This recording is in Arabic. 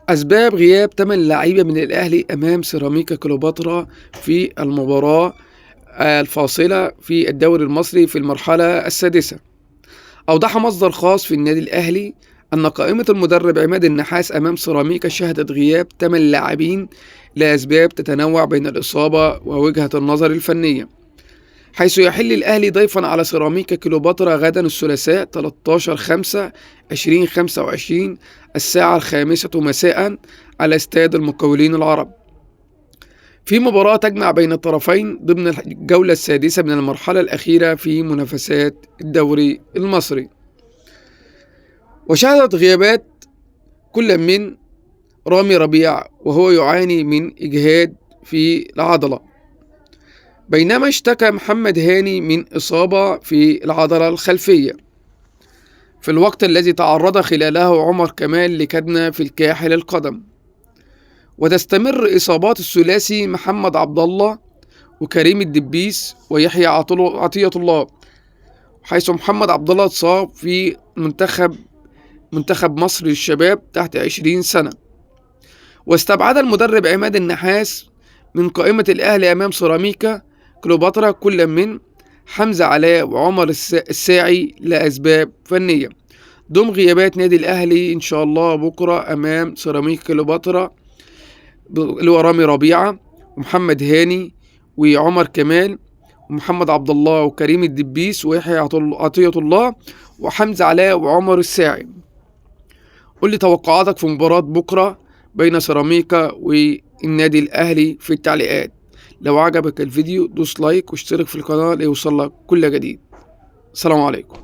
أسباب غياب 8 لعيبة من الأهلي أمام سيراميكا كليوباترا في المباراة الفاصلة في الدوري المصري في المرحلة السادسة. أوضح مصدر خاص في النادي الأهلي أن قائمة المدرب عماد النحاس أمام سيراميكا شهدت غياب 8 لاعبين لأسباب تتنوع بين الإصابة ووجهة النظر الفنية، حيث يحل الأهلي ضيفا على سيراميكا كليوباترا غدا الثلاثاء 13/5/2025 الساعة 5 مساء على استاد المقاولين العرب، في مباراة تجمع بين الطرفين ضمن الجولة السادسة من المرحلة الأخيرة في منافسات الدوري المصري. وشهدت غيابات كل من رامي ربيع وهو يعاني من إجهاد في العضلة، بينما اشتكى محمد هاني من إصابة في العضلة الخلفية في الوقت الذي تعرض خلاله عمر كمال لكدمة في الكاحل القدم. وتستمر إصابات الثلاثي محمد عبد الله وكريم الدبيس ويحيى عطية الله، حيث محمد عبد الله اتصاب في منتخب مصر للشباب تحت 20 سنة. واستبعد المدرب عماد النحاس من قائمة الأهلي أمام سيراميكا كليوباترا كل من حمزة علاء وعمر الساعي لأسباب فنية. ضم غيابات نادي الأهلي إن شاء الله بكرة أمام سيراميكا كليوباترا اللي هو رامي ربيعة ومحمد هاني وعمر كمال ومحمد عبد الله وكريم الدبيس ويحيى عطية الله وحمزة علاء وعمر الساعي. قل لي توقعاتك في مباراة بكرة بين سيراميكا والنادي الأهلي في التعليقات. لو عجبك الفيديو دوس لايك واشترك في القناة ليوصلك كل جديد. السلام عليكم.